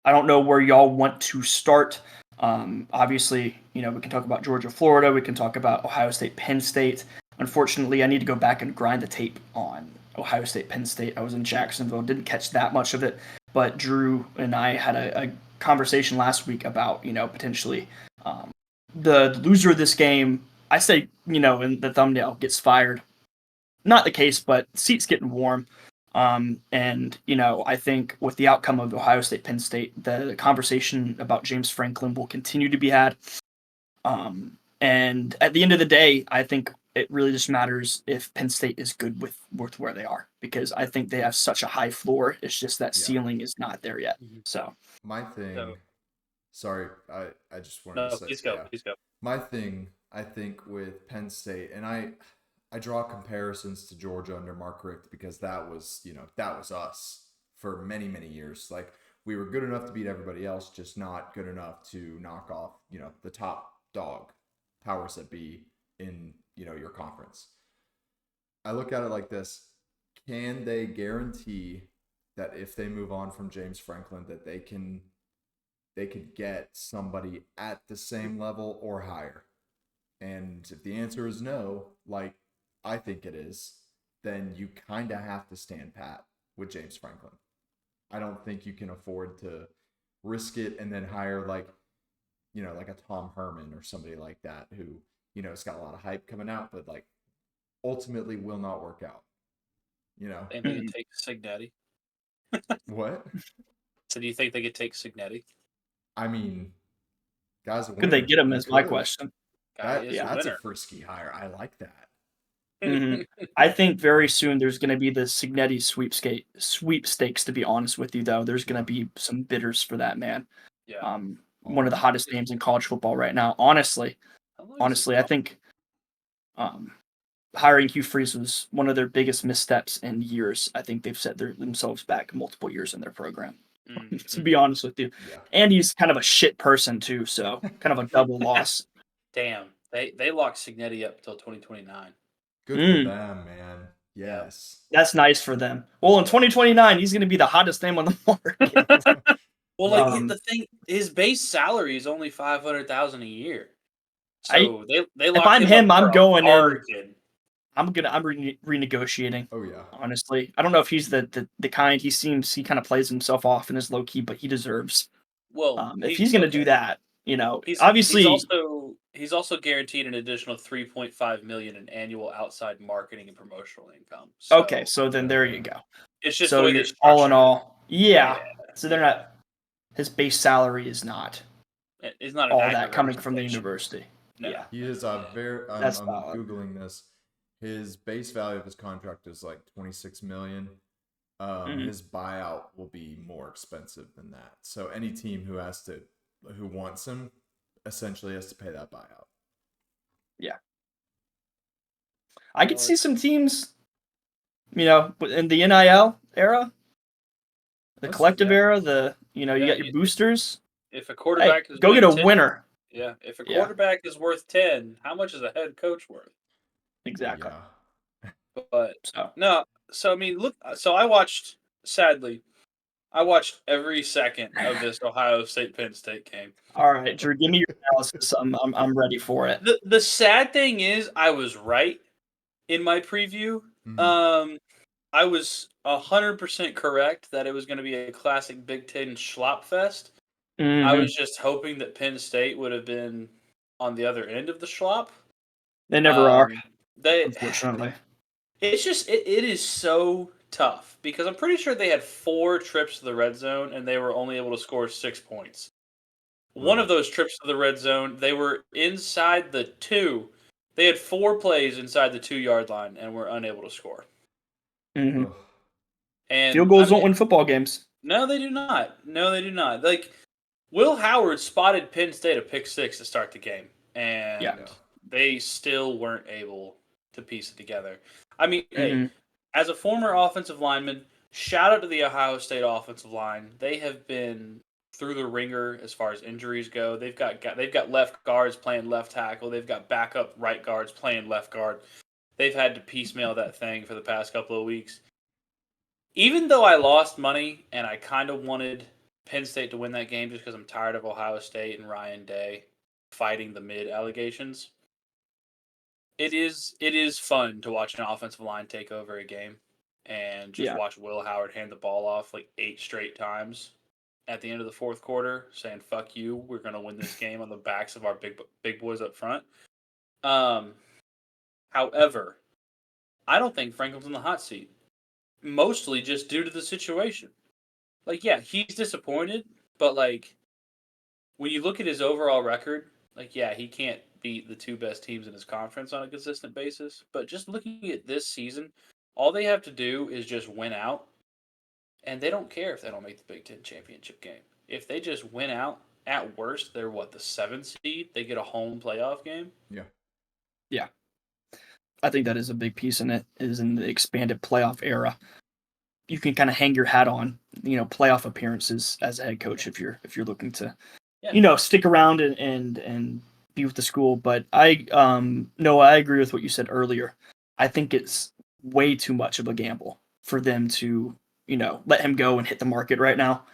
I don't know where y'all want to start. Obviously, we can talk about Georgia, Florida. We can talk about Ohio State, Penn State. Unfortunately, I need to go back and grind the tape on Ohio State, Penn State. I was in Jacksonville, didn't catch that much of it, but Drew and I had a conversation last week about, potentially the loser of this game. I say, in the thumbnail, gets fired. Not the case, but seats getting warm. And, I think with the outcome of Ohio State, Penn State, the conversation about James Franklin will continue to be had. And at the end of the day, I think it really just matters if Penn State is good with where they are, because I think they have such a high floor. It's just that ceiling is not there yet. So my thing, sorry, I just wanted No, to say, please go. My thing, I think, with Penn State, and I draw comparisons to Georgia under Mark Richt because that was us for many, many years. Like, we were good enough to beat everybody else, just not good enough to knock off, the top dog powers that be in, your conference. I look at it like this. Can they guarantee that if they move on from James Franklin, that they could get somebody at the same level or higher? And if the answer is no, like I think it is, then you kind of have to stand pat with James Franklin. I don't think you can afford to risk it and then hire like a Tom Herman or somebody like that who, has got a lot of hype coming out, but like ultimately will not work out. And they could take Signetti. What? So do you think they could take Signetti? I mean, guys, could they get him is my question. That's a frisky hire. I like that. I think very soon there's going to be the Signetti sweepstakes. To be honest with you, though, there's going to be some bidders for that man. Yeah. One of the hottest names in college football right now. Honestly, I think hiring Hugh Freeze was one of their biggest missteps in years. I think they've set themselves back multiple years in their program. To be honest with you, and he's kind of a shit person too, so kind of a double loss. Damn, they locked Signetti up until 2029. Good for them, man. Yes. That's nice for them. Well, in 2029, he's going to be the hottest name on the market. Well, the thing, his base salary is only $500,000 a year. So they if I'm him, I'm going in. Kid. I'm renegotiating. Oh yeah. Honestly, I don't know if he's the kind. He kind of plays himself off and is low key, but he deserves. Well, if he's going to do that, obviously he's also guaranteed an additional $3.5 million in annual outside marketing and promotional income. So, okay, so then there you go. It's just the way they all in all, yeah. So they're not. His base salary is not. It's not all that coming from the university. No. Yeah, he is a very. I'm googling this. His base value of his contract is like $26 million. His buyout will be more expensive than that. So any team who wants him essentially has to pay that buyout. Yeah. I could see some teams, in the NIL era, the collective era, you got your boosters. If a quarterback is go get a winner. Yeah. If a quarterback is worth 10, how much is a head coach worth? Exactly. Yeah. But so I mean, look. So I watched every second of this Ohio State Penn State game. All right, Drew, give me your analysis. I'm ready for it. The sad thing is, I was right in my preview. I was 100% correct that it was going to be a classic Big Ten schlop fest. I was just hoping that Penn State would have been on the other end of the schlop. They never are. Unfortunately. It's just it is so tough because I'm pretty sure they had 4 trips to the red zone and they were only able to score 6 points. One of those trips to the red zone, they were inside the 2. They had 4 plays inside the 2-yard line and were unable to score. And field goals don't win football games. No, they do not. Like, Will Howard spotted Penn State a pick 6 to start the game, and they still weren't able to piece it together. I mean, hey, as a former offensive lineman, shout out to the Ohio State offensive line. They have been through the ringer as far as injuries go. They've got left guards playing left tackle. They've got backup right guards playing left guard. They've had to piecemeal that thing for the past couple of weeks. Even though I lost money and I kind of wanted Penn State to win that game just because I'm tired of Ohio State and Ryan Day fighting the mid allegations. It is fun to watch an offensive line take over a game and just watch Will Howard hand the ball off like 8 straight times at the end of the fourth quarter, saying "fuck you, we're gonna win this game" on the backs of our big boys up front. However, I don't think Franklin's in the hot seat, mostly just due to the situation. Like, yeah, he's disappointed, but like when you look at his overall record, like, yeah, he can't beat the 2 best teams in his conference on a consistent basis. But just looking at this season, all they have to do is just win out, and they don't care if they don't make the Big Ten championship game. If they just win out, at worst, they're the 7th seed. They get a home playoff game. Yeah. I think that is a big piece in it, is in the expanded playoff era. You can kind of hang your hat on, playoff appearances as a head coach if you're looking to, stick around and be with the school. But I agree with what you said earlier. I think it's way too much of a gamble for them to, let him go and hit the market right now.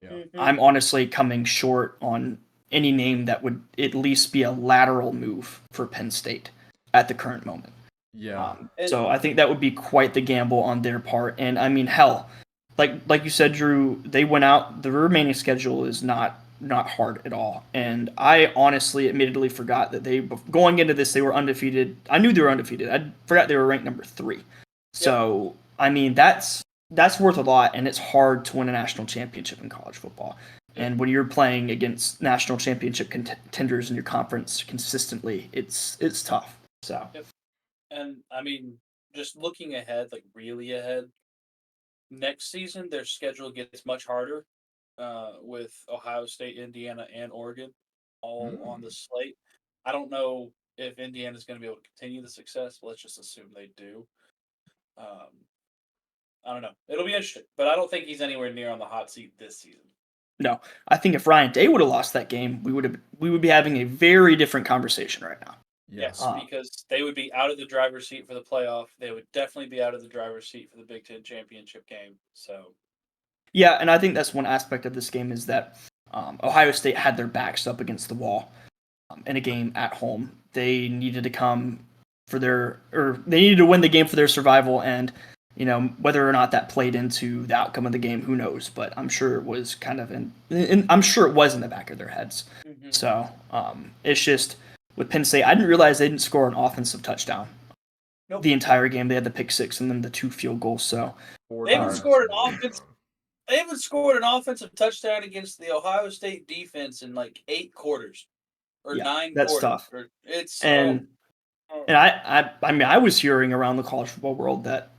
Yeah. Mm-hmm. I'm honestly coming short on any name that would at least be a lateral move for Penn State at the current moment. Yeah. So I think that would be quite the gamble on their part. And I mean, hell, like you said, Drew, they went out. The remaining schedule is not hard at all. And I honestly, admittedly forgot that going into this, they were undefeated. I knew they were undefeated. I forgot they were ranked number 3. So, I mean, that's worth a lot, and it's hard to win a national championship in college football. And when you're playing against national championship contenders in your conference consistently, it's tough. So. Yep. And, I mean, just looking ahead, like really ahead, next season their schedule gets much harder with Ohio State, Indiana, and Oregon all on the slate. I don't know if Indiana's going to be able to continue the success. Let's just assume they do. I don't know. It'll be interesting, but I don't think he's anywhere near on the hot seat this season. No, I think if Ryan Day would have lost that game, we would be having a very different conversation right now. Yes, because they would be out of the driver's seat for the playoff. They would definitely be out of the driver's seat for the Big Ten championship game. So, yeah, and I think that's one aspect of this game is that Ohio State had their backs up against the wall in a game at home. They needed to they needed to win the game for their survival, and whether or not that played into the outcome of the game, who knows? But I'm sure it was kind of I'm sure it was in the back of their heads. Mm-hmm. So it's just. With Penn State, I didn't realize they didn't score an offensive touchdown the entire game. They had the pick 6 and then the 2 field goals. So they haven't scored an offensive touchdown against the Ohio State defense in like 8 quarters or 9 that's quarters. Tough. It's and I mean, I was hearing around the college football world that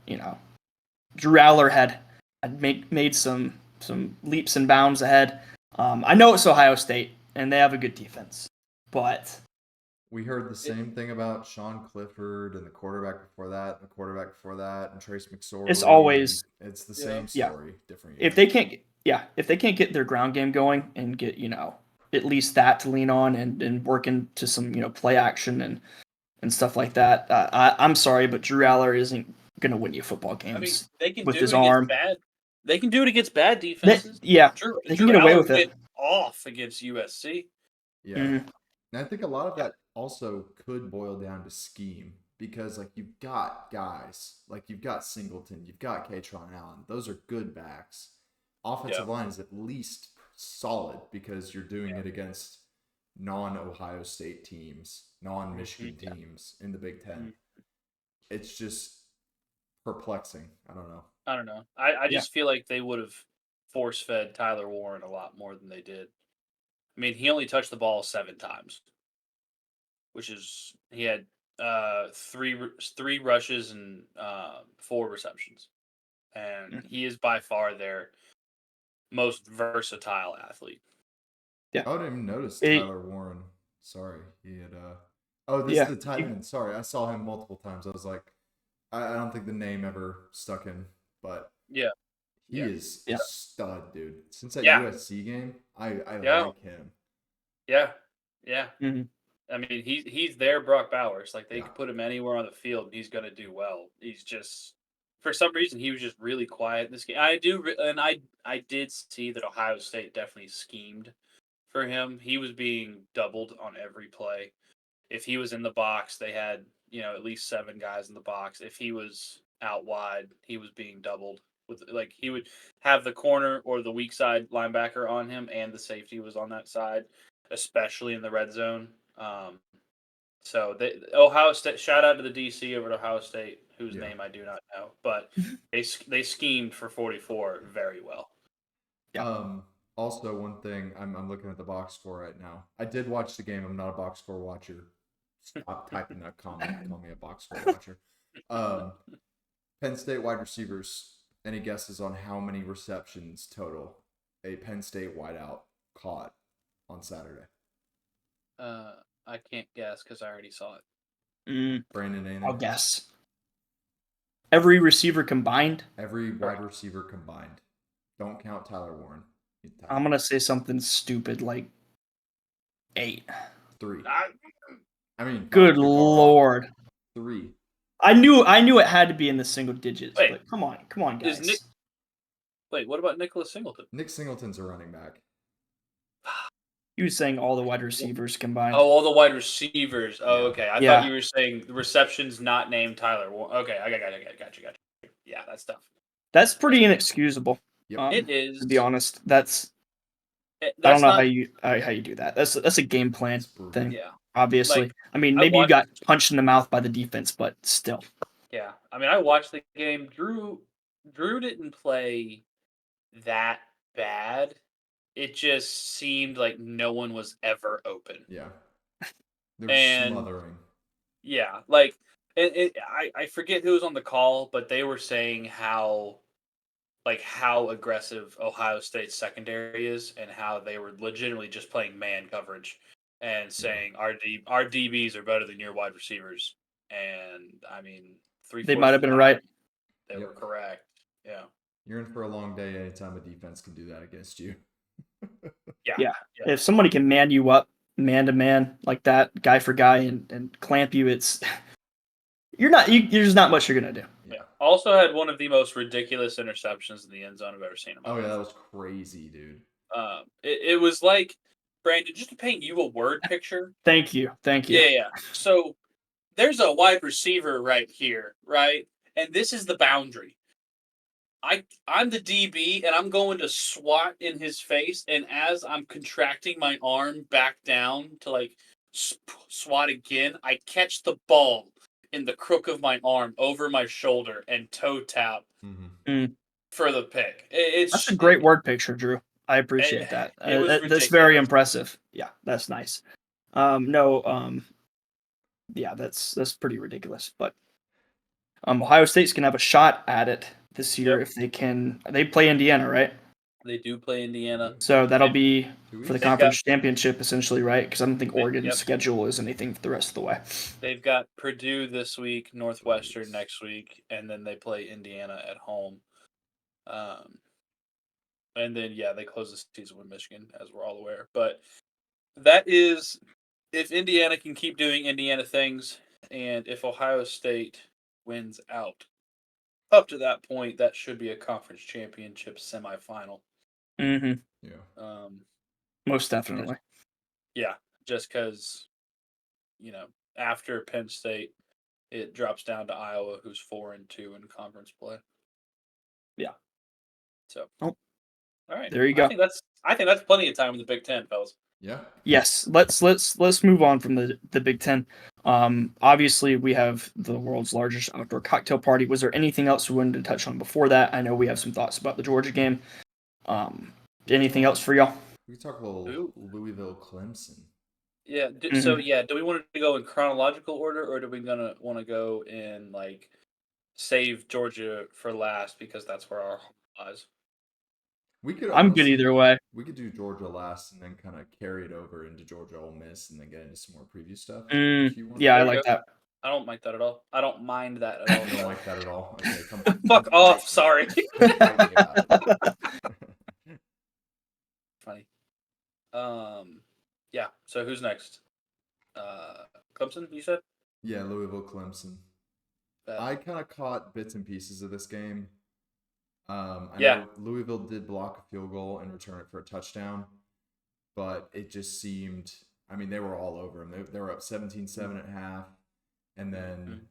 Drew Aller had made some leaps and bounds ahead. I know it's Ohio State and they have a good defense, but. We heard the same thing about Sean Clifford and the quarterback before that, and Trace McSorley. It's the same story, different years. If they can't get their ground game going and get at least that to lean on and work into some play action and stuff like that, I'm sorry, but Drew Aller isn't going to win you football games. I mean, they can with do his it arm. They can do it against bad defenses. They can get away with it. Off against USC. Yeah. Mm-hmm. And I think a lot of that also could boil down to scheme because, you've got guys, you've got Singleton, you've got Katron Allen. Those are good backs. Offensive line is at least solid because you're doing it against non-Ohio State teams, non-Michigan teams in the Big Ten. It's just perplexing. I don't know. I just feel like they would have force-fed Tyler Warren a lot more than they did. I mean, he only touched the ball 7 times, which is he had 3 rushes and 4 receptions, and he is by far their most versatile athlete. Yeah, I didn't even notice Tyler Warren. Sorry, he had. This is the tight end. Sorry, I saw him multiple times. I was like, I don't think the name ever stuck in, but he is a stud, dude. Since that USC game, I like him. Yeah. Mm-hmm. I mean, he's their Brock Bowers. They could put him anywhere on the field, and he's going to do well. He's just for some reason he was just really quiet in this game. I did see that Ohio State definitely schemed for him. He was being doubled on every play. If he was in the box, they had at least 7 guys in the box. If he was out wide, he was being doubled with he would have the corner or the weak side linebacker on him, and the safety was on that side, especially in the red zone. So Ohio State, shout out to the DC over at Ohio State, whose name I do not know, but they schemed for 44 very well. Yeah. Also, one thing I'm looking at the box score right now. I did watch the game. I'm not a box score watcher. Stop typing that comment. Call me a box score watcher. Penn State wide receivers. Any guesses on how many receptions total a Penn State wideout caught on Saturday? I can't guess because I already saw it. Brandon, anything? I'll guess. Every receiver combined? Every wide receiver combined. Don't count Tyler Warren. I'm going to say something stupid like 8. 3. I mean, good Lord. 3. I knew it had to be in the single digits, but come on, guys. What about Nicholas Singleton? Nick Singleton's a running back. You were saying all the wide receivers combined. Oh, all the wide receivers. Oh, okay. I thought you were saying the receptions not named Tyler. Okay, I got you. Yeah, that's tough. That's pretty inexcusable. Yep. It is. To be honest, I don't know how you do that. That's a game plan thing. Yeah. Obviously. I mean, maybe you got punched in the mouth by the defense, but still. Yeah. I mean, I watched the game. Drew didn't play that bad. It just seemed like no one was ever open. Yeah. They're smothering. Yeah. I forget who was on the call, but they were saying how aggressive Ohio State's secondary is and how they were legitimately just playing man coverage and saying our DBs are better than your wide receivers. And I mean, they might have been right. They were correct. Yeah. You're in for a long day anytime a defense can do that against you. Yeah. If somebody can man you up man to man like that, guy for guy, and clamp you, there's not much you're gonna do. Yeah. Also had one of the most ridiculous interceptions in the end zone I've ever seen in my life. Oh yeah, that was crazy, dude. It was like, Brandon, just to paint you a word picture. Thank you. Yeah. So there's a wide receiver right here, right? And this is the boundary. I'm the DB, and I'm going to swat in his face, and as I'm contracting my arm back down to swat again, I catch the ball in the crook of my arm over my shoulder and toe tap for the pick. That's a great word picture, Drew. I appreciate that. That's very impressive. Yeah, that's nice. Yeah, that's pretty ridiculous. But Ohio State's gonna have a shot at it this year if they can. They play Indiana, right? They do play Indiana. So that'll be for the conference championship, essentially, right? Because I don't think Oregon's schedule is anything for the rest of the way. They've got Purdue this week, Northwestern next week, and then they play Indiana at home. And then, they close the season with Michigan, as we're all aware. But that is, if Indiana can keep doing Indiana things, and if Ohio State wins out, up to that point, that should be a conference championship semifinal. Mm-hmm. Yeah. Most definitely. Yeah, just because, after Penn State, it drops down to Iowa, who's 4-2 in conference play. Yeah. So. All right. There you go. I think that's plenty of time in the Big Ten, fellas. Yeah. Yes. Let's move on from the Big Ten. Obviously, we have the world's largest outdoor cocktail party. Was there anything else we wanted to touch on before that? I know we have some thoughts about the Georgia game. Anything else for y'all? We can talk a little Louisville Clemson. Yeah. So do we want to go in chronological order, or do we want to go in save Georgia for last because that's where our home lies? I'm good either way. We could do Georgia last and then kind of carry it over into Georgia Ole Miss and then get into some more preview stuff. Yeah, I like that. I don't like that at all. I don't mind that at all. I don't like that at all. Okay, fuck off. Sorry. Funny. Yeah. So who's next? Clemson, you said? Yeah, Louisville Clemson. I kind of caught bits and pieces of this game. I Yeah. know Louisville did block a field goal and return it for a touchdown, but it just seemed, I mean, they were all over them. They were up 17-7 at half, and then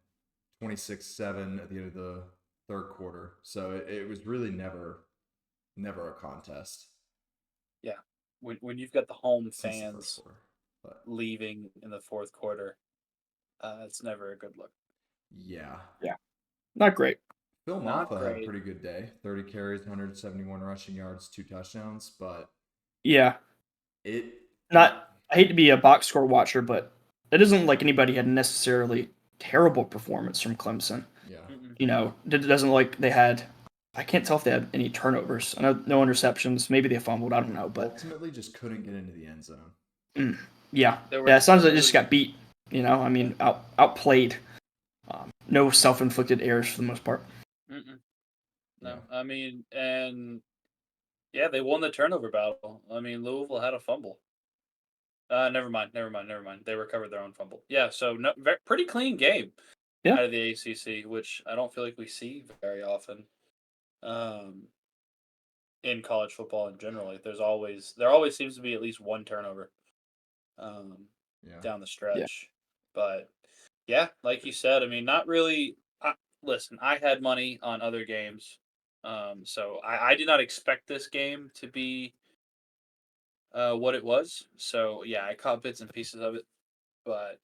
26-7 at the end of the third quarter. So it was really never a contest. Yeah. When you've got the home Since the first fans quarter, but leaving in the fourth quarter, it's never a good look. yeah. Yeah. Not great. Phil Not Maffa had a great. pretty good day. 30 carries, 171 rushing yards, 2 touchdowns, but Yeah. I hate to be a box score watcher, but it isn't like anybody had necessarily terrible performance from Clemson. Yeah. You know, it doesn't like they had. I can't tell if they had any turnovers. I know no interceptions. Maybe they fumbled. I don't know, but ultimately just couldn't get into the end zone. Yeah. It sounds like they just got beat. You know, I mean, outplayed. No self-inflicted errors for the most part. No, Yeah. I mean, and yeah, they won the turnover battle. I mean, Louisville had a fumble. Never mind. They recovered their own fumble. Yeah, so pretty clean game Yeah. out of the ACC, which I don't feel like we see very often in college football in general. Like, there always seems to be at least one turnover down the stretch. But yeah, like you said, I mean, not really. Listen, I had money on other games, so I did not expect this game to be what it was. So yeah, I caught bits and pieces of it, but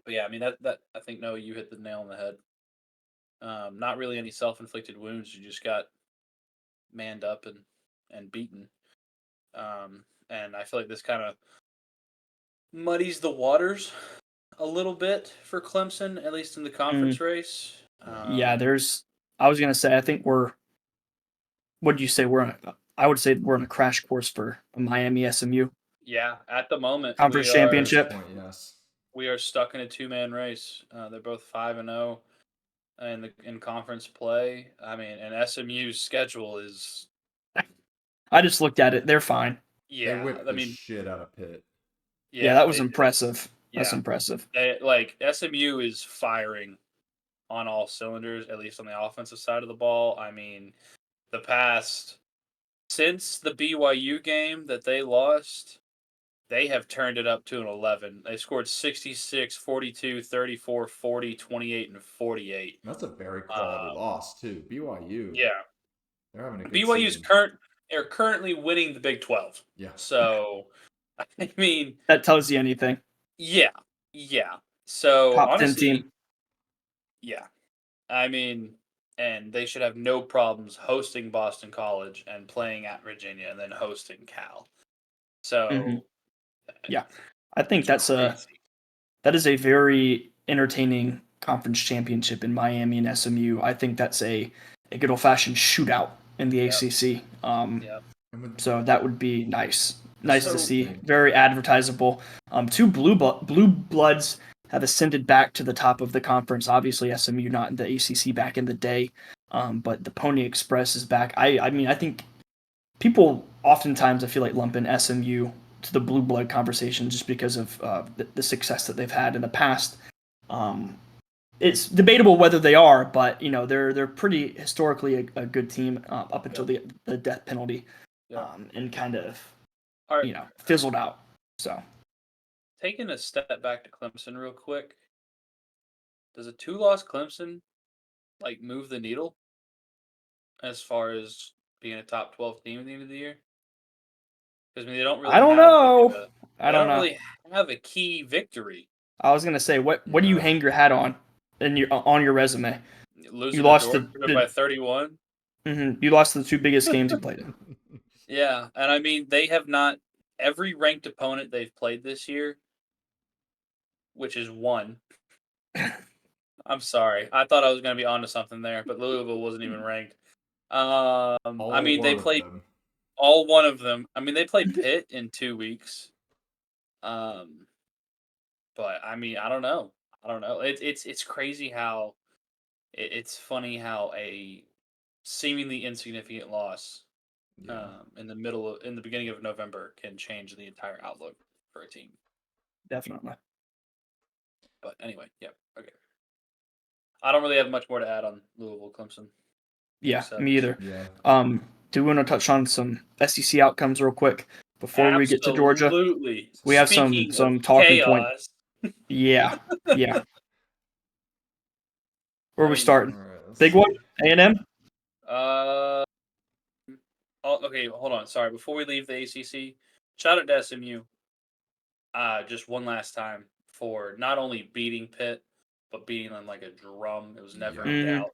yeah, I mean that I think Noah, you hit the nail on the head. Not really any self-inflicted wounds. You just got manned up and beaten. And I feel like this kind of muddies the waters a little bit for Clemson, at least in the conference race. Yeah, I was gonna say I think we're. What do you say? I would say we're on a crash course for a Miami SMU. Yeah, at the moment Conference championship. Yes. We are stuck in a two-man race. They're both 5-0 in conference play. I mean, and SMU's schedule is. I just looked at it. They're fine. Yeah, They whipped I the mean, shit out of Pitt. Yeah, that was impressive. Yeah. That's impressive. Like SMU is firing on all cylinders, at least on the offensive side of the ball. I mean, since the BYU game that they lost, they have turned it up to an 11. They scored 66, 42, 34, 40, 28, and 48. That's a very quality loss too. BYU. Yeah. They're having a good BYU's season. are currently winning the Big 12. Yeah. So, I mean, that tells you anything. Yeah. So Top honestly, 10 team. Yeah. I mean, and they should have no problems hosting Boston College and playing at Virginia and then hosting Cal. So, yeah, I think that is a very entertaining conference championship in Miami and SMU. I think that's a good old fashioned shootout in the ACC. So that would be nice. Nice to see. Very advertisable. Two blue bloods have ascended back to the top of the conference. Obviously, SMU not in the ACC back in the day, but the Pony Express is back. I mean, I think people oftentimes I feel like lump in SMU to the blue blood conversation just because of the success that they've had in the past. It's debatable whether they are, but you know they're pretty historically a good team up until the death penalty, and kind of fizzled out. So taking a step back to Clemson real quick, does a 2-loss Clemson like move the needle as far as being a top 12 team at the end of the year? Because I mean, they don't really. I don't know. They don't really have a key victory. I was gonna say, what do you hang your hat on on your resume? Losing you lost to Georgia by 31. You lost the two biggest games you played in. Yeah, and I mean they have not every ranked opponent they've played this year, which is one. I'm sorry, I thought I was going to be onto something there, but Louisville wasn't even ranked. I mean they played all one of them. I mean they played Pitt in 2 weeks. But I mean I don't know. It's crazy how it's funny how a seemingly insignificant loss in the beginning of November can change the entire outlook for a team. Definitely. But anyway, yeah, okay. I don't really have much more to add on Louisville Clemson. Yeah, Except, me either. Yeah. Do we want to touch on some SEC outcomes real quick before we get to Georgia? Absolutely. We have Speaking some of talking chaos, points. Yeah. Where are we starting? Right, Big one? A&M? Okay, hold on. Sorry. Before we leave the ACC, shout out to SMU. Just one last time for not only beating Pitt, but beating them like a drum. It was never in doubt.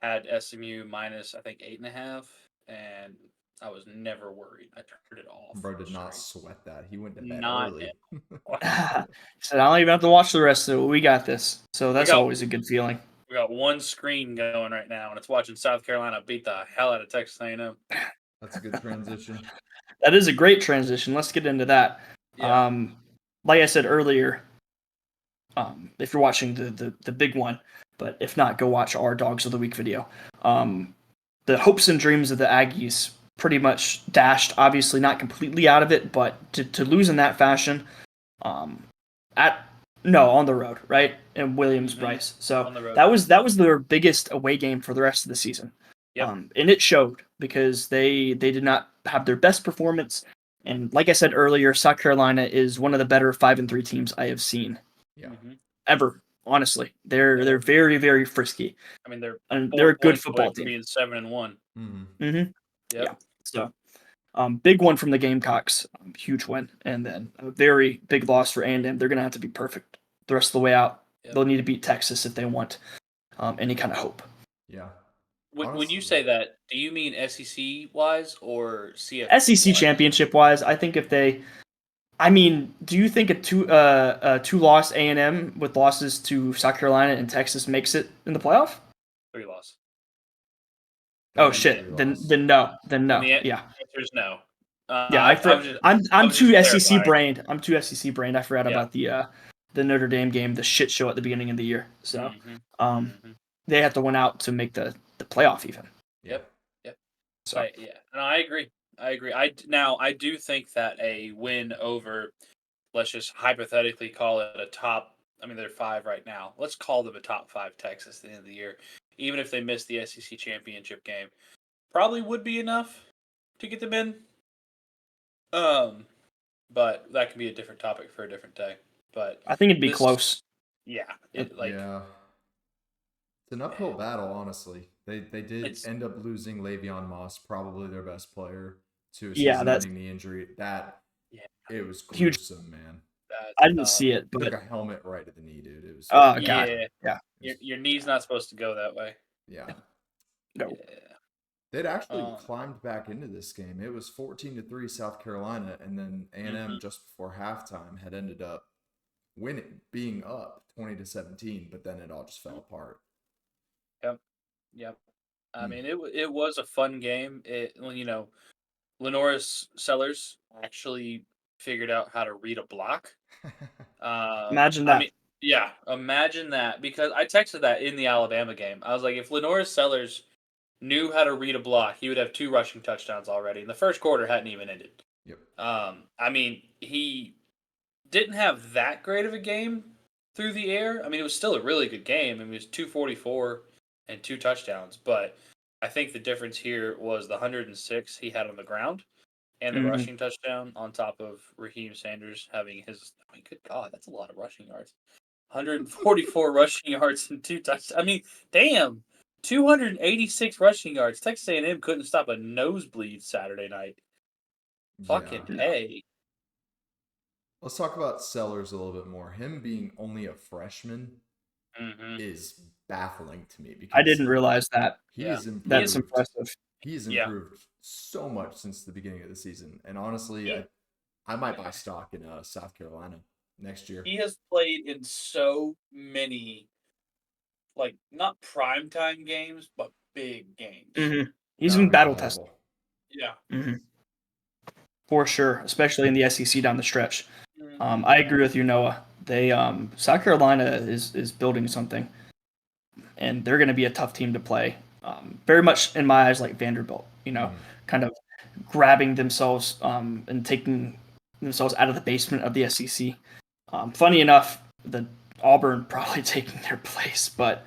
Had SMU minus, I think, 8.5, and I was never worried. I turned it off. Bro did not sweat that. He went to bed Not early. Said I don't even have to watch the rest of it. We got this. So that's always a good feeling. We got one screen going right now, and it's watching South Carolina beat the hell out of Texas A&M. That's a good transition. That is a great transition. Let's get into that. Yeah. Like I said earlier, if you're watching the big one, but if not, go watch our Dogs of the Week video. The hopes and dreams of the Aggies pretty much dashed. Obviously, not completely out of it, but to lose in that fashion, on the road, right? In Williams-Brice. So that was their biggest away game for the rest of the season. Yep. And it showed because they did not have their best performance. And like I said earlier, South Carolina is one of the better 5-3 teams I have seen ever. Honestly, they're very, very frisky. I mean, they're a good football team. Being 7-1. Yeah. So, big one from the Gamecocks, huge win, and then a very big loss for A&M. They're gonna have to be perfect the rest of the way out. Yep. They'll need to beat Texas if they want any kind of hope. Yeah. When you say that, do you mean SEC wise or CFP? SEC championship wise, I think if they. I mean, do you think a two-loss A&M with losses to South Carolina and Texas makes it in the playoff? 3 loss. Oh shit! Then no. Yeah. Answer's no. I'm too SEC brained. I'm too SEC brained. I forgot about the Notre Dame game, the shit show at the beginning of the year. So, they have to win out to make the playoff even. Yep. So and I agree. I do think that a win over, let's just hypothetically call it a top. I mean, they're 5 right now. Let's call them a top 5 Texas at the end of the year, even if they miss the SEC championship game, probably would be enough to get them in. But that can be a different topic for a different day. But I think it'd be close. Yeah, It's an uphill battle, honestly. They did end up losing Le'Veon Moss, probably their best player, to a season-ending knee injury. It was gruesome, man. I didn't see it, but took a helmet right at the knee, dude. It was. Oh god, yeah. Your knee's not supposed to go that way. Yeah. No. Yeah. They'd actually climbed back into this game. It was 14-3 South Carolina, and then A&M just before halftime had ended up being up 20-17, but then it all just fell apart. Yep. I mean, it was a fun game. Lenoris Sellers actually figured out how to read a block. Imagine that. Imagine that, because I texted that in the Alabama game. I was like, if Lenoris Sellers knew how to read a block, he would have 2 rushing touchdowns already, and the first quarter hadn't even ended. Yep. I mean, he didn't have that great of a game through the air. I mean, it was still a really good game. I mean, it was 244 and 2 touchdowns, but I think the difference here was the 106 he had on the ground and the rushing touchdown on top of Raheem Sanders having his. I mean, good God, that's a lot of rushing yards. 144 rushing yards and 2 touchdowns. I mean, damn, 286 rushing yards. Texas A&M couldn't stop a nosebleed Saturday night. Fucking A. Let's talk about Sellers a little bit more. Him being only a freshman is baffling to me, because I didn't realize that. He's improved. That's impressive. He's improved so much since the beginning of the season, and honestly, I might buy stock in South Carolina next year. He has played in so many, like, not primetime games, but big games. He's been battle tested. Yeah. For sure, especially in the SEC down the stretch. I agree with you, Noah. They South Carolina is building something, and they're going to be a tough team to play. Very much in my eyes like Vanderbilt, kind of grabbing themselves and taking themselves out of the basement of the SEC. Funny enough, the Auburn probably taking their place, but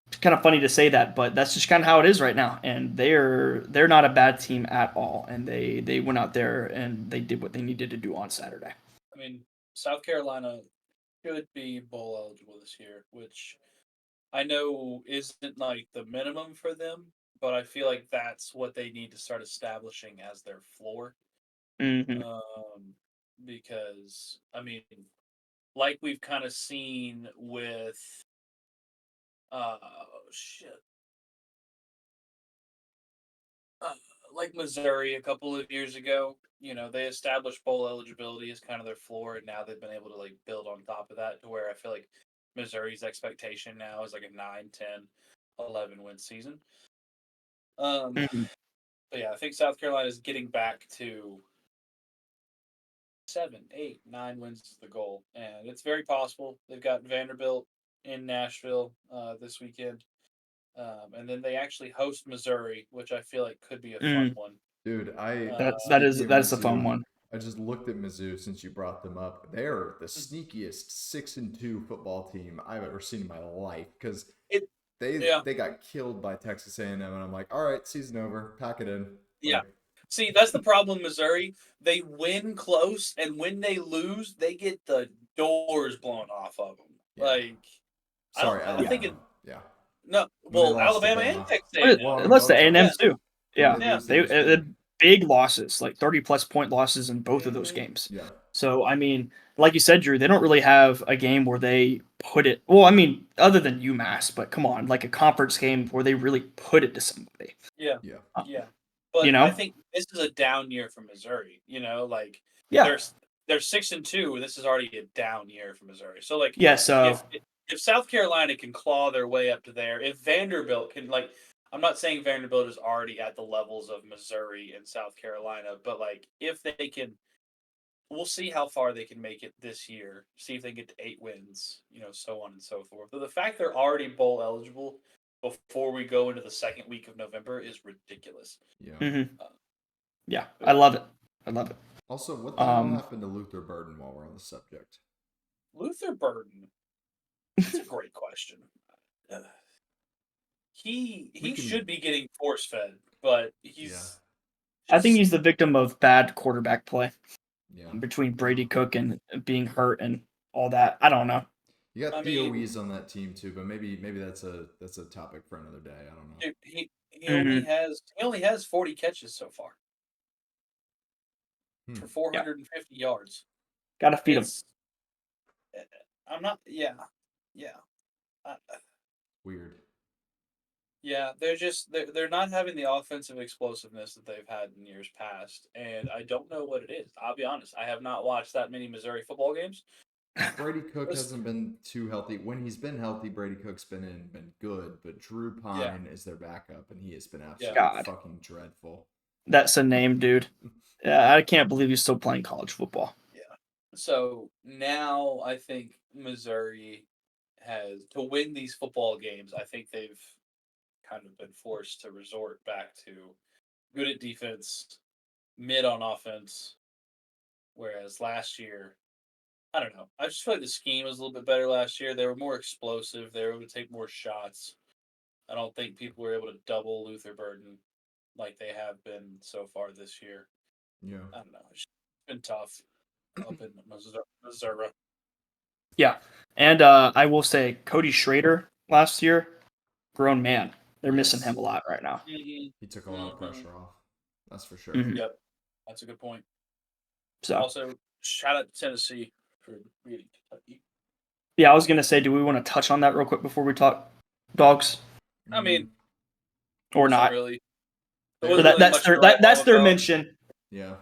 It's kind of funny to say that, but that's just kind of how it is right now. And they're not a bad team at all. And they went out there and they did what they needed to do on Saturday. I mean, South Carolina could be bowl eligible this year, which I know isn't like the minimum for them, but I feel like that's what they need to start establishing as their floor. Mm-hmm. Because I mean, like we've kind of seen with shit. Like Missouri a couple of years ago, they established bowl eligibility as kind of their floor, and now they've been able to like build on top of that to where I feel like Missouri's expectation now is like a 9, 10, 11 win season. Mm-hmm. But yeah, I think South Carolina is getting back to 7, 8, 9 wins is the goal, and it's very possible. They've got Vanderbilt in Nashville this weekend. And then they actually host Missouri, which I feel like could be a fun one. Dude, That's a fun one. I just looked at Mizzou since you brought them up. They're the sneakiest 6-2 football team I've ever seen in my life because they got killed by Texas A&M, and I'm like, all right, season over, pack it in. Yeah. See, that's the problem with Missouri. They win close, and when they lose, they get the doors blown off of them. Yeah. Like, sorry, I think it. Yeah. No, well, Alabama and Texas A&M. Unless the A&M too. Yeah. They big losses, like 30-plus point losses in both of those games. Yeah. So, I mean, like you said, Drew, they don't really have a game where they put it. Well, I mean, other than UMass, but come on, like a conference game where they really put it to somebody. Yeah. But I think this is a down year for Missouri. They're 6-2. This is already a down year for Missouri. So, like, if South Carolina can claw their way up to there, if Vanderbilt can, like, I'm not saying Vanderbilt is already at the levels of Missouri and South Carolina, but like if they can, we'll see how far they can make it this year. See if they get to 8 wins, so on and so forth. But the fact they're already bowl eligible before we go into the second week of November is ridiculous. Yeah. Yeah, I love it. Also, what the hell happened to Luther Burden while we're on the subject? Luther Burden. That's a great question. He should be getting force fed, but he's. I think he's the victim of bad quarterback play. Yeah. Between Brady Cook and being hurt and all that, I don't know. You got DOEs on that team too, but maybe that's a topic for another day. I don't know. He only has 40 catches so far for 450 yards. Got to feed him. I'm not. Yeah. Weird. Yeah, they're not having the offensive explosiveness that they've had in years past, and I don't know what it is. I'll be honest, I have not watched that many Missouri football games. Brady Cook hasn't been too healthy. When he's been healthy, Brady Cook's been good, but Drew Pine is their backup, and he has been absolutely fucking dreadful. That's a name, dude. Yeah, I can't believe he's still playing college football. Yeah. So now I think Missouri has to win these football games. I think they've kind of been forced to resort back to good at defense, mid on offense. Whereas last year, I don't know. I just feel like the scheme was a little bit better last year. They were more explosive. They were able to take more shots. I don't think people were able to double Luther Burden like they have been so far this year. Yeah. I don't know. It's been tough up in Missouri. Yeah. And I will say Cody Schrader last year, grown man. They're missing him a lot right now. He took a lot of pressure off. That's for sure. Yep. That's a good point. So also, shout out to Tennessee for beating Kentucky. Yeah, I was gonna say, do we want to touch on that real quick before we talk dogs? I mean, or not really. So that's their mention. Yeah.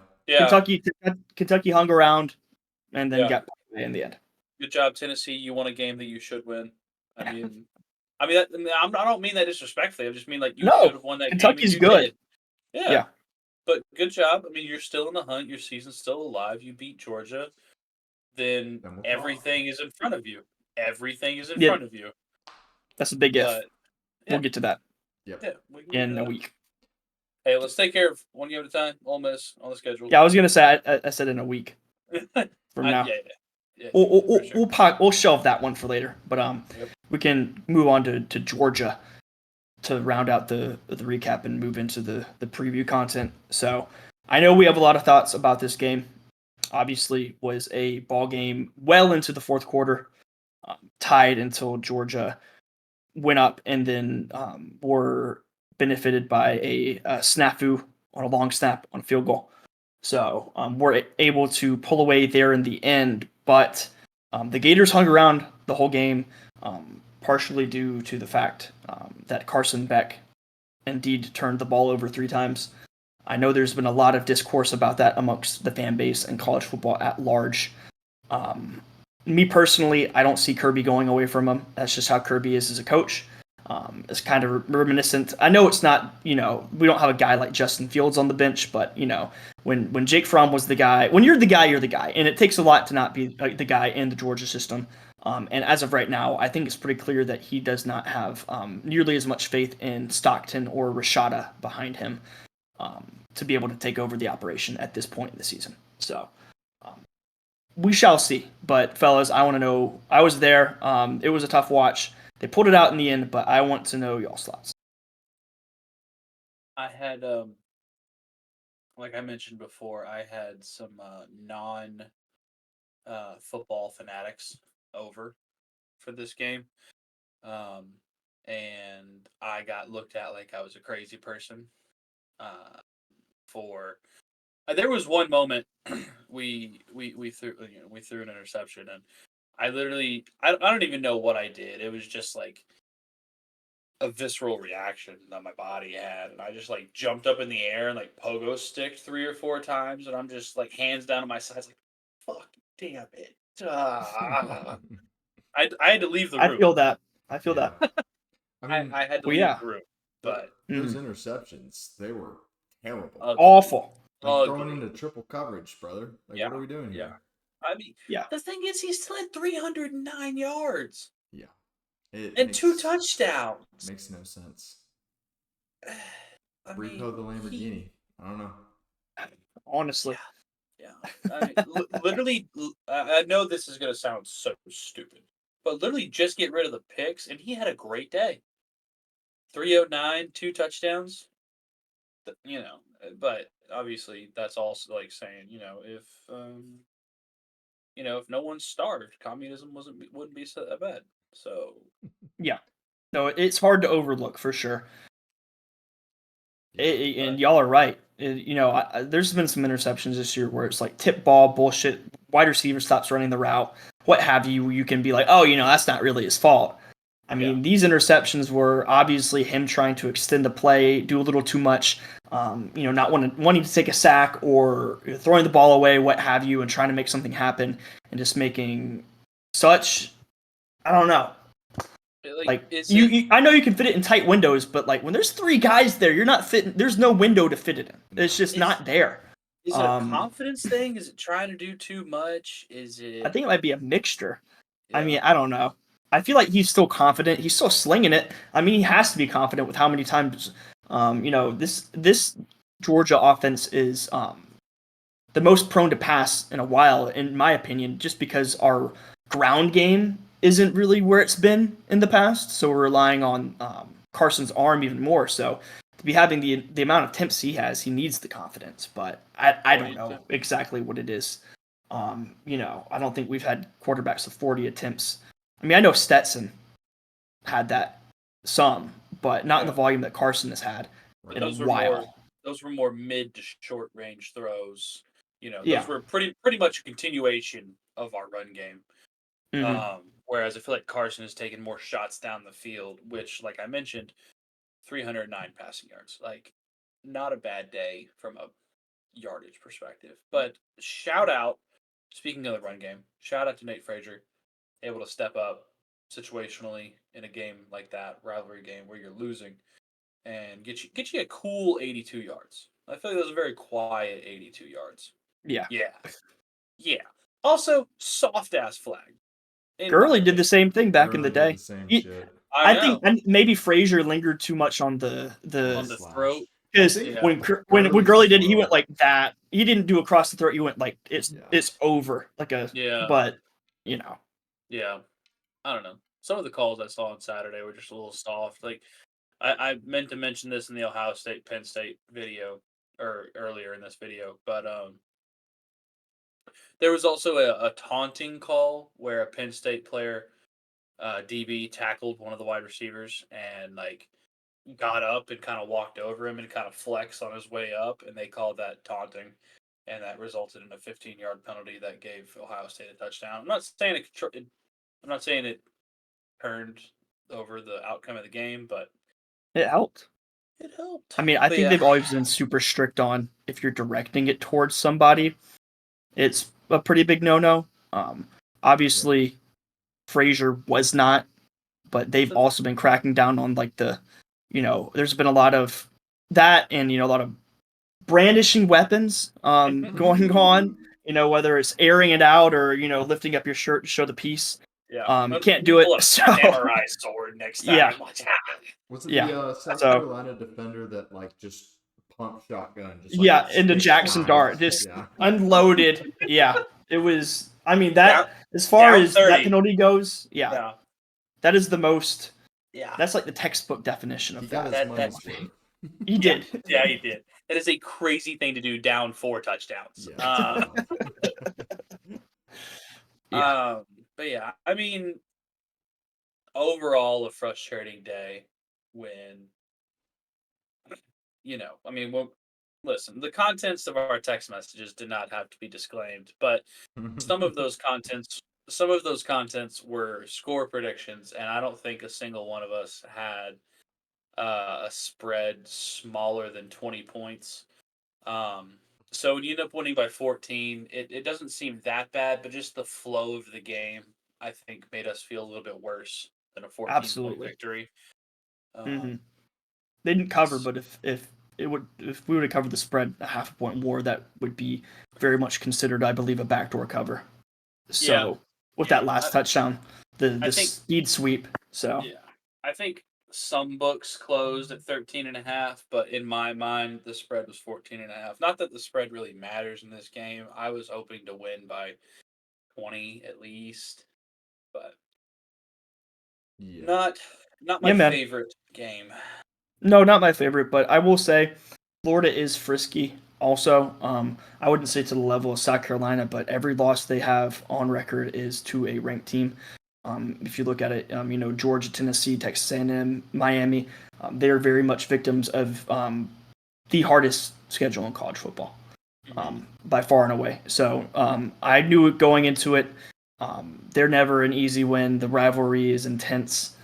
Kentucky hung around and then got in the end. Good job, Tennessee. You won a game that you should win. I mean, I don't mean that disrespectfully. I just mean like you should have won that Kentucky's game. good. Yeah. But good job. I mean, you're still in the hunt. Your season's still alive. You beat Georgia. Then everything is in front of you. Everything is in front of you. That's a big if. We'll get to that. In a week. Hey, let's take care of one game at a time. Ole Miss on the schedule. Yeah, I was gonna say I said in a week from now. Yeah, we'll shelve that one for later. But we can move on to Georgia to round out the recap and move into the preview content. So I know we have a lot of thoughts about this game. Obviously, was a ball game well into the fourth quarter, tied until Georgia went up and then were benefited by a snafu on a long snap on a field goal. So we're able to pull away there in the end, but the Gators hung around the whole game, partially due to the fact that Carson Beck indeed turned the ball over 3 times. I know there's been a lot of discourse about that amongst the fan base and college football at large. Me personally, I don't see Kirby going away from him. That's just how Kirby is as a coach. It's kind of reminiscent. I know it's not, we don't have a guy like Justin Fields on the bench, but, when Jake Fromm was the guy, when you're the guy, you're the guy. And it takes a lot to not be the guy in the Georgia system. And as of right now, I think it's pretty clear that he does not have nearly as much faith in Stockton or Rashada behind him to be able to take over the operation at this point in the season. So we shall see. But, fellas, I want to know. I was there. It was a tough watch. They pulled it out in the end, but I want to know y'all's thoughts. I had, like I mentioned before, I had some non-football fanatics over for this game. And I got looked at like I was a crazy person. There was one moment we threw an interception, and I literally I don't even know what I did. It was just like a visceral reaction that my body had, and I just like jumped up in the air and like pogo sticked 3 or 4 times, and I'm just like hands down on my sides like, fuck, damn it. I had to leave the room. I feel that. I mean, I had to leave the room. But those interceptions, they were terrible. Awful. Like throwing into triple coverage, brother. Like, what are we doing here? I mean, the thing is, he still had 309 yards. Yeah. And 2 touchdowns. Makes no sense. Repo the Lamborghini. I don't know. Honestly. Yeah. I mean, literally, I know this is going to sound so stupid, but literally just get rid of the picks, and he had a great day. 309, 2 touchdowns. But obviously that's also like saying, if no one starved, communism wouldn't be so bad. So yeah, no, it's hard to overlook for sure. And y'all are right. There's been some interceptions this year where it's like tip ball bullshit. Wide receiver stops running the route, what have you. You can be like, oh, that's not really his fault. I mean, these interceptions were obviously him trying to extend the play, do a little too much, not wanting to take a sack or throwing the ball away, what have you, and trying to make something happen and just making such, I don't know. I know you can fit it in tight windows, but like when there's 3 guys there, you're not fitting. There's no window to fit it in. It's just not there. Is it a confidence thing? Is it trying to do too much? Is it? I think it might be a mixture. Yeah. I mean, I don't know. I feel like he's still confident. He's still slinging it. I mean, he has to be confident with how many times, this Georgia offense is the most prone to pass in a while, in my opinion, just because our ground game isn't really where it's been in the past. So we're relying on Carson's arm even more. So to be having the amount of attempts he has, he needs the confidence. But I don't know exactly what it is. I don't think we've had quarterbacks with 40 attempts. I mean, I know Stetson had that some, but not in the volume that Carson has had in a while. Those were more mid to short range throws. Those were pretty much a continuation of our run game. Mm-hmm. Whereas I feel like Carson has taken more shots down the field, which, like I mentioned, 309 passing yards. Like, not a bad day from a yardage perspective. But shout out, speaking of the run game, shout out to Nate Frazier. Able to step up situationally in a game like that, rivalry game where you're losing, and get you a cool 82 yards. I feel like that was a very quiet 82 yards. Yeah. Also, soft ass flag. Gurley did the same thing back in the day. I think maybe Frazier lingered too much on the throat. Because when Gurley did it, he went like that. He didn't do across the throat. He went like it's over, like a. Yeah. But Yeah. I don't know. Some of the calls I saw on Saturday were just a little soft. Like I meant to mention this in the Ohio State Penn State video or earlier in this video, but there was also a taunting call where a Penn State player, DB, tackled one of the wide receivers and like got up and kind of walked over him and kind of flexed on his way up, and they called that taunting, and that resulted in a 15-yard penalty that gave Ohio State a touchdown. I'm not saying it turned over the outcome of the game, but it helped. it helped. I mean, I think they've always been super strict on if you're directing it towards somebody, it's a pretty big no-no. Obviously, Frazier was not, but they've also been cracking down on like there's been a lot of that and a lot of brandishing weapons going on. Whether it's airing it out or lifting up your shirt to show the piece. Yeah, you can't do it. So samurai sword next time. Yeah. Was it the South Carolina defender that like just pumped shotgun? Just into Jackson Dart, just unloaded. Yeah, it was. I mean that as far as 30. That penalty goes, that is the most. Yeah, that's like the textbook definition of that. He did. Yeah, he did. That is a crazy thing to do down 4 touchdowns. Yeah. But yeah, I mean, overall, a frustrating day when, listen, the contents of our text messages did not have to be disclaimed, but some of those contents were score predictions, and I don't think a single one of us had a spread smaller than 20 points. So when you end up winning by 14, it doesn't seem that bad, but just the flow of the game, I think, made us feel a little bit worse than a 14-point victory. They didn't cover, but if we would have covered the spread a half a point more, that would be very much considered, I believe, a backdoor cover. So with that last touchdown, the speed sweep. So I think some books closed at 13.5, but in my mind, the spread was 14.5. Not that the spread really matters in this game. I was hoping to win by 20 at least, but not my favorite game. No, not my favorite, but I will say Florida is frisky also. I wouldn't say to the level of South Carolina, but every loss they have on record is to a ranked team. If you look at it, Georgia, Tennessee, Texas A&M, Miami, they're very much victims of the hardest schedule in college football, by far and away. So I knew it going into it. They're never an easy win. The rivalry is intense.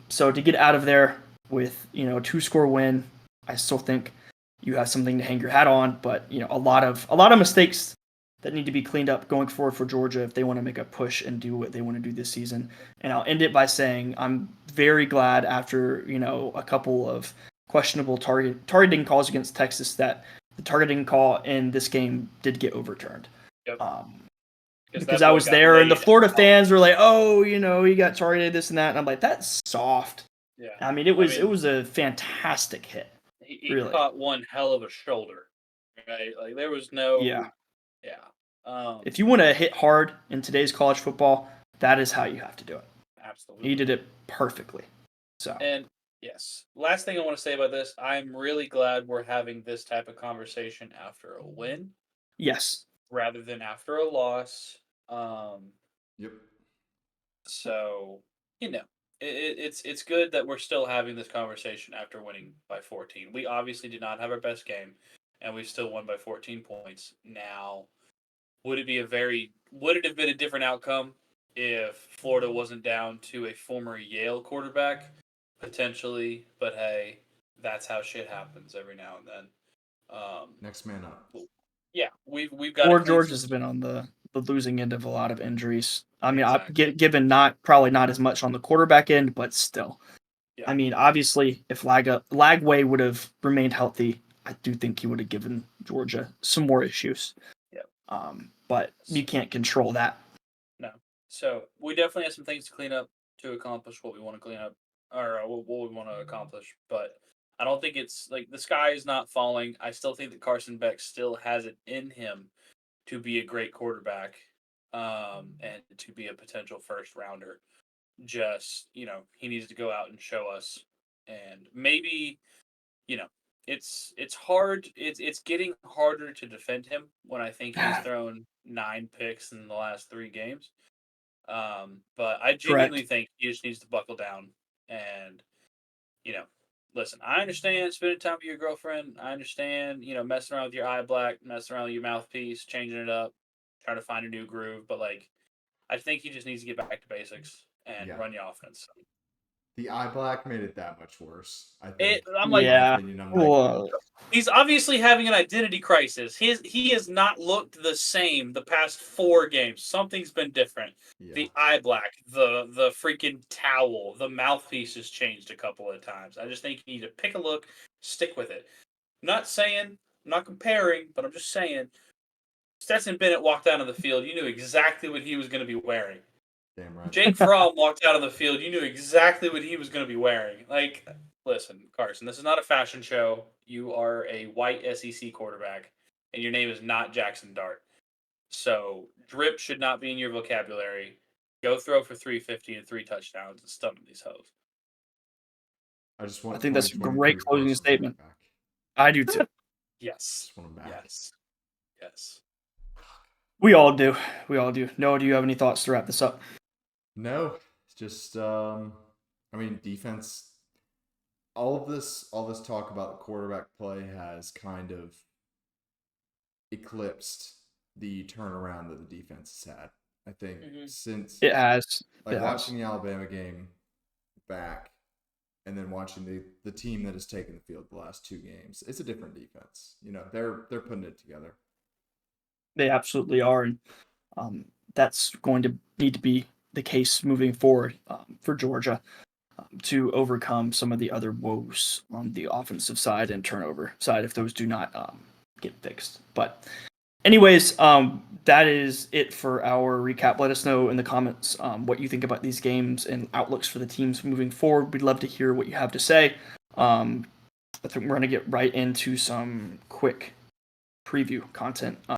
So to get out of there with a 2-score win, I still think you have something to hang your hat on. But a lot of mistakes that need to be cleaned up going forward for Georgia if they want to make a push and do what they want to do this season. And I'll end it by saying I'm very glad after, a couple of questionable targeting calls against Texas that the targeting call in this game did get overturned. Yep. Because I was there and the Florida fans were like, oh, he got targeted, this and that. And I'm like, that's soft. Yeah. I mean, it was a fantastic hit. He really caught one hell of a shoulder, right? Like there was no... Yeah. If you want to hit hard in today's college football, that is how you have to do it. Absolutely. He did it perfectly. So. And yes, last thing I want to say about this, I'm really glad we're having this type of conversation after a win. Yes. Rather than after a loss. Yep. So, it's good that we're still having this conversation after winning by 14. We obviously did not have our best game, and we still won by 14 points. Now, would it have been a different outcome if Florida wasn't down to a former Yale quarterback? Potentially, but hey, that's how shit happens every now and then. Next man up. Yeah, we've got. Or Georgia's been on the losing end of a lot of injuries. I mean, given probably not as much on the quarterback end, but still. Yeah. I mean, obviously, if Lagway would have remained healthy, I do think he would have given Georgia some more issues. Yeah. But you can't control that. No. So we definitely have some things to clean up to accomplish what we want to clean up, or what we want to accomplish. But I don't think it's like the sky is not falling. I still think that Carson Beck still has it in him to be a great quarterback. and to be a potential first rounder. Just, he needs to go out and show us, and maybe, it's hard. It's getting harder to defend him when I think he's thrown 9 picks in the last 3 games. But I genuinely think he just needs to buckle down and, listen, I understand spending time with your girlfriend. I understand, messing around with your eye black, messing around with your mouthpiece, changing it up, trying to find a new groove. But, I think he just needs to get back to basics and run the offense. The eye black made it that much worse, I think. He's obviously having an identity crisis. He has not looked the same the past 4 games. Something's been different. Yeah. The eye black, the freaking towel, the mouthpiece has changed a couple of times. I just think you need to pick a look, stick with it. I'm not comparing, but I'm just saying, Stetson Bennett walked out of the field. You knew exactly what he was going to be wearing. Damn right. Jake Fromm walked out of the field. You knew exactly what he was going to be wearing. Listen, Carson, this is not a fashion show. You are a white SEC quarterback, and your name is not Jackson Dart. So, drip should not be in your vocabulary. Go throw for 350 and 3 touchdowns and stun these hoes. I think that's a great closing statement. I do too. Yes. Just want him back. Yes. We all do. Noah, do you have any thoughts to wrap this up? No, just defense. All this talk about the quarterback play has kind of eclipsed the turnaround that the defense has had. I think since it has, watching the Alabama game back, and then watching the team that has taken the field the last 2 games, it's a different defense. They're putting it together. They absolutely are, and that's going to need to be the case moving forward for Georgia to overcome some of the other woes on the offensive side and turnover side if those do not get fixed. But anyways, that is it for our recap. Let us know in the comments what you think about these games and outlooks for the teams moving forward. We'd love to hear what you have to say. I think we're going to get right into some quick preview content.